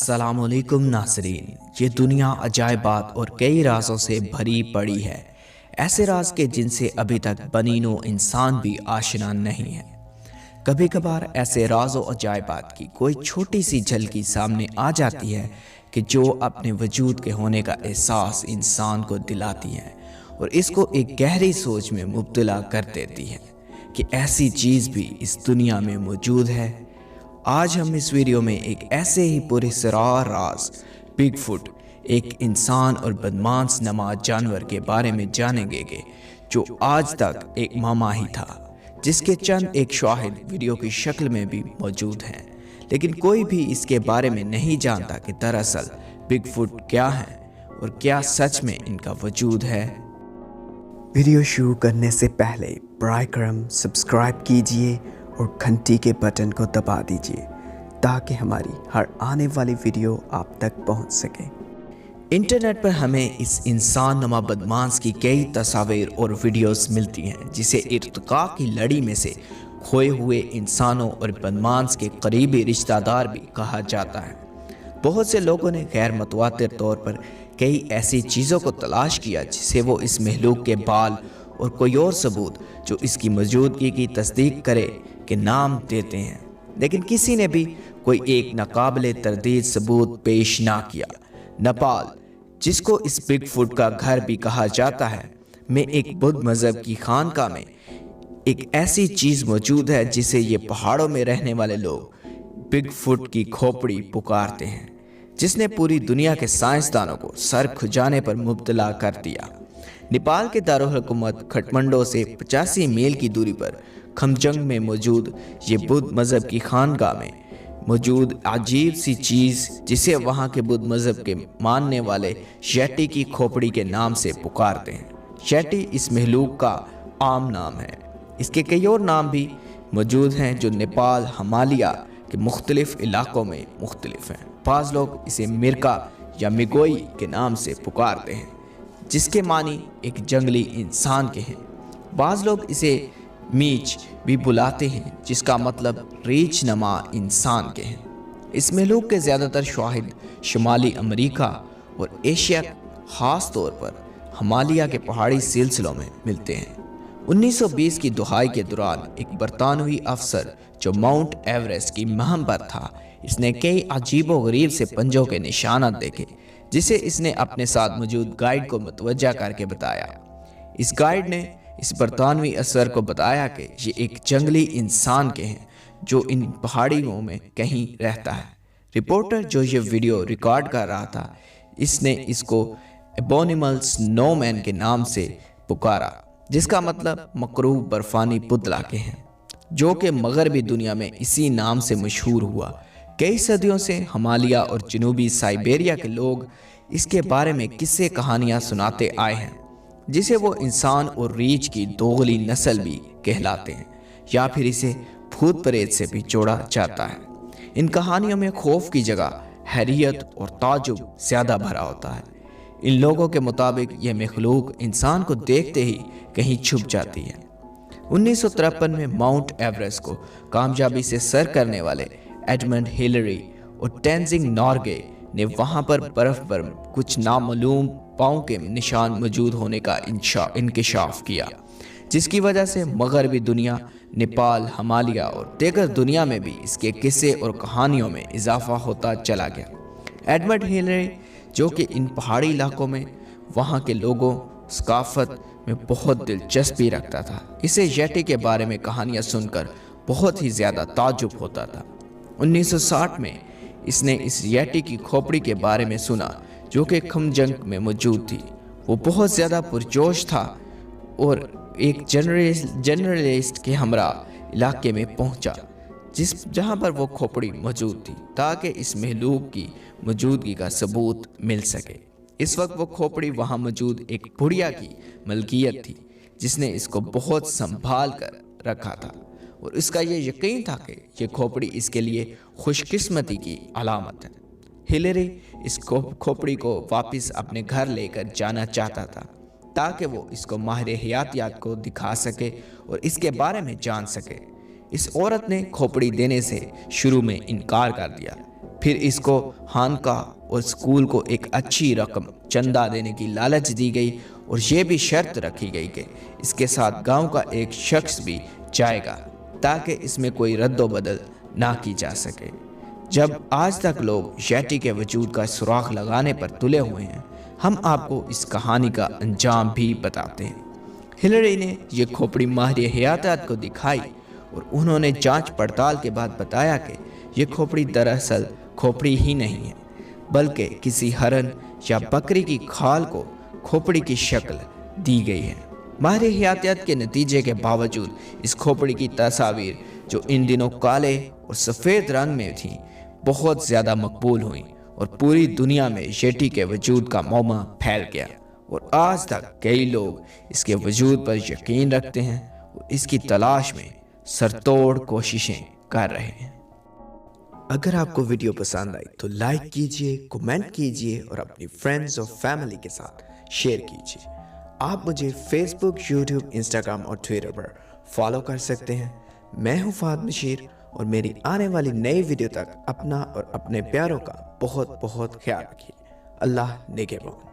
अस्सलाम वालेकुम नाज़रीन। ये दुनिया अजायबात और कई राजों से भरी पड़ी है, ऐसे राज के जिनसे अभी तक बनीनो इंसान भी आशना नहीं है। कभी कभार ऐसे राजों अजायबात की कोई छोटी सी झलकी सामने आ जाती है कि जो अपने वजूद के होने का एहसास इंसान को दिलाती है और इसको एक गहरी सोच में मुब्तला कर देती है कि ऐसी चीज़ भी इस दुनिया में मौजूद है। आज हम इस वीडियो में एक ऐसे ही पुरस्रार राज बिगफुट, एक इंसान और बदमाश नमा जानवर के बारे में जानेंगे जो आज तक एक मामा ही था, जिसके चंद एक शाहिद वीडियो की शक्ल में भी मौजूद हैं, लेकिन कोई भी इसके बारे में नहीं जानता कि दरअसल बिगफुट क्या है और क्या सच में इनका वजूद है। वीडियो शुरू करने से पहले बराए करम सब्सक्राइब कीजिए और घंटी के बटन को दबा दीजिए ताकि हमारी हर आने वाली वीडियो आप तक पहुंच सके। इंटरनेट पर हमें इस इंसान नमा बदमाश की कई तस्वीर और वीडियोस मिलती हैं, जिसे इर्तिका की लड़ी में से खोए हुए इंसानों और बदमाश के करीबी रिश्तेदार भी कहा जाता है। बहुत से लोगों ने गैर मुतवातिर तौर पर कई ऐसी चीज़ों को तलाश किया जिसे वो इस महलूक के बाल और कोई और सबूत जो इसकी मौजूदगी की तस्दीक करे के नाम देते हैं, लेकिन किसी ने भी कोई एक नाकाबिले तरदीद सबूत पेश ना किया। नेपाल, जिसको इस बिगफुट का घर भी कहा जाता है, में एक बुद्ध मजहब की खानका में एक ऐसी चीज़ मौजूद है जिसे ये पहाड़ों में रहने वाले लोग बिगफुट की खोपड़ी पुकारते हैं, जिसने पूरी दुनिया के साइंसदानों को सर खुजाने पर मुब्तला कर दिया। नेपाल के दारुल हुकूमत खटमंडो से 85 मील की दूरी पर खमजंग में मौजूद ये बुद्ध मज़हब की खानगाह में मौजूद अजीब सी चीज़, जिसे वहाँ के बुद्ध मज़हब के मानने वाले शेटी की खोपड़ी के नाम से पुकारते हैं। शेटी इस महलूक का आम नाम है। इसके कई और नाम भी मौजूद हैं जो नेपाल हिमालय के मुख्तलिफ इलाकों में मुख्तलिफ हैं। बाज़ लोग इसे मिर्का या मिगोई के नाम से पुकारते हैं, जिसके मानी एक जंगली इंसान के हैं। बाज़ लोग इसे मीच भी बुलाते हैं, जिसका मतलब रीछ नमा इंसान के हैं। इस महलूक के ज़्यादातर शाहिद शुमाली अमेरिका और एशिया, ख़ास तौर पर हिमालय के पहाड़ी सिलसिलों में मिलते हैं। 1920 की दहाई के दौरान एक बरतानवी अफसर जो माउंट एवरेस्ट की मुहिम पर था, इसने कई अजीबो गरीब से पंजों के निशानात देखे, जिसे इसने अपने साथ मौजूद गाइड को मुतवज्जा करके बताया। इस गाइड ने इस बरतानवी अफसर को बताया कि ये एक जंगली इंसान के हैं जो इन पहाड़ियों में कहीं रहता है। रिपोर्टर जो ये वीडियो रिकॉर्ड कर रहा था, इसने इसको एबोनिमल स्नोमैन के नाम से पुकारा, जिसका मतलब मकरूब बर्फानी पुतला के हैं, जो कि मगरबी दुनिया में इसी नाम से मशहूर हुआ। कई सदियों से हिमालय और जनूबी साइबेरिया के लोग इसके बारे में किस्से कहानियाँ सुनाते आए हैं, जिसे वो इंसान और रीछ की दोगली नस्ल भी कहलाते हैं, या फिर इसे भूत प्रेत से भी जोड़ा जाता है। इन कहानियों में खौफ की जगह हैरियत और ताजुब ज़्यादा भरा होता है। इन लोगों के मुताबिक यह मखलूक इंसान को देखते ही कहीं छुप जाती है। 1953 में माउंट एवरेस्ट को कामयाबी से सर करने वाले एडमंड हिलरी और टेंजिंग नॉर्गे ने वहां पर बर्फ पर कुछ नामालूम पाँव के निशान मौजूद होने का इंकशाफ किया, जिसकी वजह से मगरबी दुनिया, नेपाल, हिमालय और दीगर दुनिया में भी इसके किस्से और कहानियों में इजाफा होता चला गया। एडमंड हिलरी, जो कि इन पहाड़ी इलाकों में वहाँ के लोगों सकाफत में बहुत दिलचस्पी रखता था, इसे येटी के बारे में कहानियाँ सुनकर बहुत ही ज़्यादा ताजुब होता था। 1960 में इसने इस येटी की खोपड़ी के बारे में सुना, जो कि खमजंग में मौजूद थी। वो बहुत ज़्यादा पुरजोश था और एक जर्नलिस्ट के हमरा इलाके में पहुंचा, जहां पर वो खोपड़ी मौजूद थी, ताकि इस महलूक की मौजूदगी का सबूत मिल सके। इस वक्त वो खोपड़ी वहां मौजूद एक बुढ़िया की मलकियत थी, जिसने इसको बहुत संभाल कर रखा था और इसका ये यकीन था कि ये खोपड़ी इसके लिए खुशकिस्मती की अलामत है। हिलरी इस खोपड़ी को वापस अपने घर लेकर जाना चाहता था, ताकि वो इसको माहिर हयातियात को दिखा सके और इसके बारे में जान सके। इस औरत ने खोपड़ी देने से शुरू में इनकार कर दिया, پھر اس کو خانقاہ اور اسکول کو ایک اچھی رقم چندہ دینے کی لالچ دی گئی اور یہ بھی شرط رکھی گئی کہ اس کے ساتھ گاؤں کا ایک شخص بھی جائے گا تاکہ اس میں کوئی رد و بدل نہ کی جا سکے۔ جب آج تک لوگ یٹی کے وجود کا سراغ لگانے پر تلے ہوئے ہیں، ہم آپ کو اس کہانی کا انجام بھی بتاتے ہیں۔ ہلری نے یہ کھوپڑی ماہر حیاتیات کو دکھائی اور انہوں نے جانچ پڑتال کے بعد بتایا کہ یہ کھوپڑی دراصل کھوپڑی ہی نہیں ہے، بلکہ کسی ہرن یا بکری کی کھال کو کھوپڑی کی شکل دی گئی ہے۔ ماہر حیاتیات کے نتیجے کے باوجود اس کھوپڑی کی تصاویر جو ان دنوں کالے اور سفید رنگ میں تھیں بہت زیادہ مقبول ہوئیں اور پوری دنیا میں یٹی کے وجود کا معمہ پھیل گیا، اور آج تک کئی لوگ اس کے وجود پر یقین رکھتے ہیں اور اس کی تلاش میں سرتوڑ کوششیں کر رہے ہیں۔ اگر آپ کو ویڈیو پسند آئی تو لائک کیجئے، کمنٹ کیجئے اور اپنی فرینڈز اور فیملی کے ساتھ شیئر کیجئے۔ آپ مجھے فیس بک، یوٹیوب، انسٹاگرام اور ٹویٹر پر فالو کر سکتے ہیں۔ میں ہوں فہد بشیر، اور میری آنے والی نئی ویڈیو تک اپنا اور اپنے پیاروں کا بہت بہت خیال رکھیے۔ اللہ نگہبان۔